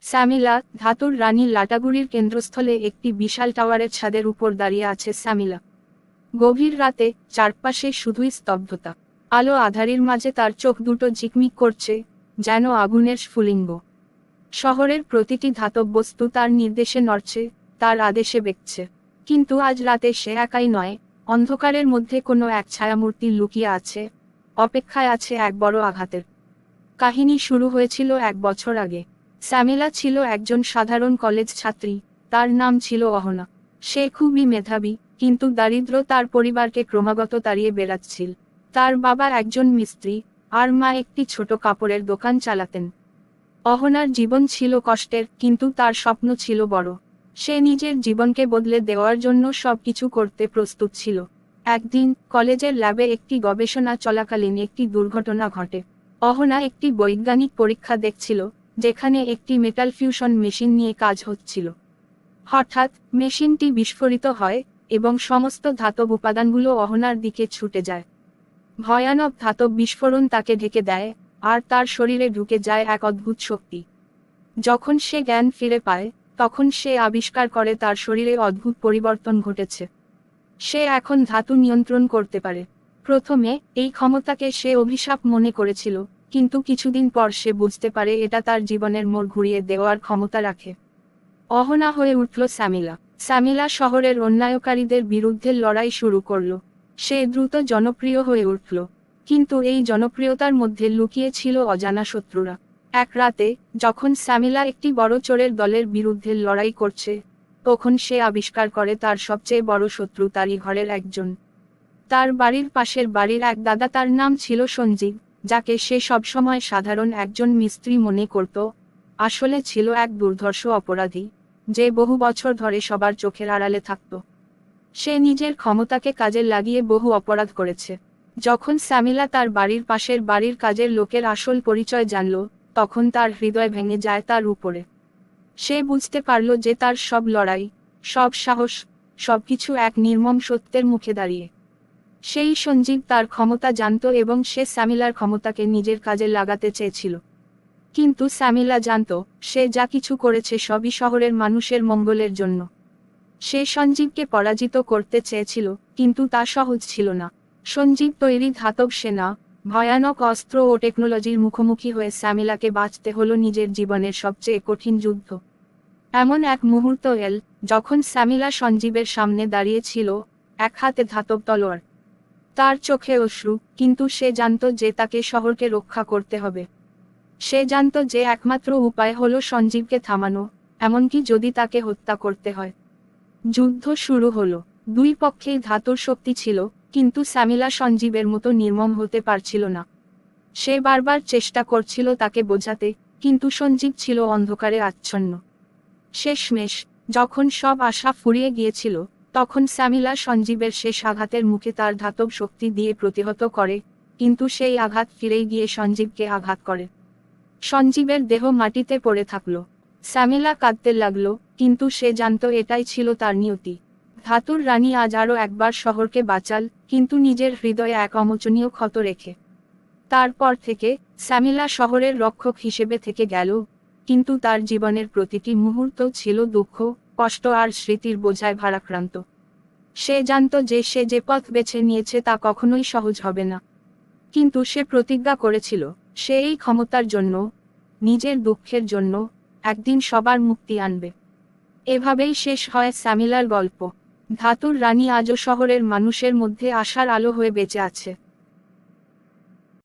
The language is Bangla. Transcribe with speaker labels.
Speaker 1: সামিলা, ধাতুর রানী লাটাগুড়ির কেন্দ্রস্থলে একটি বিশাল টাওয়ারের ছাদের উপর দাঁড়িয়ে আছে সামিলা। গভীর রাতে চারপাশে শুধুই স্তব্ধতা। আলো আঁধারির মাঝে তার চোখ দুটো ঝিকমিক করছে, যেন আগুনের স্ফুলিঙ্গ। শহরের প্রতিটি ধাতব বস্তু তার নির্দেশে নড়ছে, তার আদেশে বেঁকছে। কিন্তু আজ রাতে সে একাই নয়, অন্ধকারের মধ্যে কোনো এক ছায়ামূর্তি লুকিয়ে আছে, অপেক্ষায় আছে এক বড় আঘাতের। কাহিনী শুরু হয়েছিল 1 বছর আগে। সামিলা ছিল একজন সাধারণ কলেজ ছাত্রী, তার নাম ছিল অহনা। সে খুবই মেধাবী, কিন্তু দারিদ্র তার পরিবারকে ক্রমাগত তাড়িয়ে বেড়াচ্ছিল। তার বাবা একজন মিস্ত্রি, আর মা একটি ছোট কাপড়ের দোকান চালাতেন। অহনার জীবন ছিল কষ্টের, কিন্তু তার স্বপ্ন ছিল বড়। সে নিজের জীবনকে বদলে দেওয়ার জন্য সবকিছু করতে প্রস্তুত ছিল। একদিন কলেজের ল্যাবে একটি গবেষণা চলাকালীন একটি দুর্ঘটনা ঘটে। অহনা একটি বৈজ্ঞানিক পরীক্ষা দেখছিল, যেখানে একটি মেটাল ফিউশন মেশিন নিয়ে কাজ হচ্ছিল। হঠাৎ মেশিনটি বিস্ফোরিত হয়, এবং সমস্ত ধাতব উপাদানগুলো অহনার দিকে ছুটে যায়। ভয়ানক ধাতব বিস্ফোরণ তাকে ঢেকে দেয়, আর তার শরীরে ঢুকে যায় এক অদ্ভুত শক্তি। যখন সে জ্ঞান ফিরে পায়, তখন সে আবিষ্কার করে তার শরীরে অদ্ভুত পরিবর্তন ঘটেছে। সে এখন ধাতু নিয়ন্ত্রণ করতে পারে। প্রথমে এই ক্ষমতাকে সে অভিশাপ মনে করেছিল, কিন্তু কিছুদিন পর সে বুঝতে পারে এটা তার জীবনের মোড় ঘুরিয়ে দেওয়ার ক্ষমতা রাখে। অহনা হয়ে উঠল সামিলা। সামিলা শহরের অন্যায়কারীদের বিরুদ্ধে লড়াই শুরু করল। সে দ্রুত জনপ্রিয় হয়ে উঠল, কিন্তু এই জনপ্রিয়তার মধ্যে লুকিয়ে ছিল অজানা শত্রুরা। এক রাতে, যখন সামিলা একটি বড় চোরের দলের বিরুদ্ধে লড়াই করছে, তখন সে আবিষ্কার করে তার সবচেয়ে বড় শত্রু তারই ঘরের একজন। তার বাড়ির পাশের বাড়ির এক দাদা, তার নাম ছিল সঞ্জীব, যাকে সে সবসময় সাধারণ একজন মিস্ত্রি মনে করত, আসলে ছিল এক দুর্ধর্ষ অপরাধী, যে বহু বছর ধরে সবার চোখের আড়ালে থাকত। সে নিজের ক্ষমতাকে কাজে লাগিয়ে বহু অপরাধ করেছে। যখন সামিলা তার বাড়ির পাশের বাড়ির কাজের লোকের আসল পরিচয় জানল, তখন তার হৃদয় ভেঙে যায় তার উপরে। সে বুঝতে পারল যে তার সব লড়াই, সব সাহস, সবকিছু এক নির্মম সত্যের মুখে দাঁড়িয়ে। সেই সঞ্জীব তার ক্ষমতা জানত এবং সে সামিলার ক্ষমতাকে নিজের কাজে লাগাতে চেয়েছিল। কিন্তু সামিলা জানত, সে যা কিছু করেছে সবই শহরের মানুষের মঙ্গলের জন্য। সে সঞ্জীবকে পরাজিত করতে চেয়েছিল, কিন্তু তা সহজ ছিল না। সঞ্জীব তৈরি ধাতব সেনা, ভয়ানক অস্ত্র ও টেকনোলজির মুখোমুখি হয়ে সামিলাকে বাঁচতে হলো নিজের জীবনের সবচেয়ে কঠিন যুদ্ধ। এমন এক মুহূর্ত এল, যখন সামিলা সঞ্জীবের সামনে দাঁড়িয়ে ছিল, এক হাতে ধাতব তলোয়ার। তার চোখে অশ্রু, কিন্তু সে জানত যে তাকে শহরকে রক্ষা করতে হবে। সে জানত যে একমাত্র উপায় হলো সঞ্জীবকে থামানো, এমনকি যদি তাকে হত্যা করতে হয়। যুদ্ধ শুরু হলো। দুই পক্ষেই ধাতুর শক্তি ছিল, কিন্তু সামিলা সঞ্জীবের মতো নির্মম হতে পারছিল না। সে বারবার চেষ্টা করছিল তাকে বোঝাতে, কিন্তু সঞ্জীব ছিল অন্ধকারে আচ্ছন্ন। শেষমেশ, যখন সব আশা ফুরিয়ে গিয়েছিল, তখন সামিলা সঞ্জীবের শেষ আঘাতের মুখে তার ধাতব শক্তি দিয়ে প্রতিহত করে, কিন্তু সেই আঘাত ফিরেই গিয়ে সঞ্জীবকে আঘাত করে। সঞ্জীবের দেহ মাটিতে পড়ে থাকল। সামিলা কাঁদতে লাগলো, কিন্তু সে জানত এটাই ছিল তার নিয়তি। ধাতুর রানী আজ আরও একবার শহরকে বাঁচাল, কিন্তু নিজের হৃদয়ে এক অমোচনীয় ক্ষত রেখে। তারপর থেকে সামিলা শহরের রক্ষক হিসেবে থেকে গেল, কিন্তু তার জীবনের প্রতিটি মুহূর্ত ছিল দুঃখ, কষ্ট আর স্মৃতির বোঝায় ভারাক্রান্ত। সে জানত যে সে যে পথ বেছে নিয়েছে তা কখনোই সহজ হবে না। কিন্তু সে প্রতিজ্ঞা করেছিল, সে এই ক্ষমতার জন্য, নিজের দুঃখের জন্য, একদিন সবার মুক্তি আনবে। এভাবেই শেষ হয় সামিলার গল্প। ধাতুর রানী আজও শহরের মানুষের মধ্যে আশার আলো হয়ে বেঁচে আছে।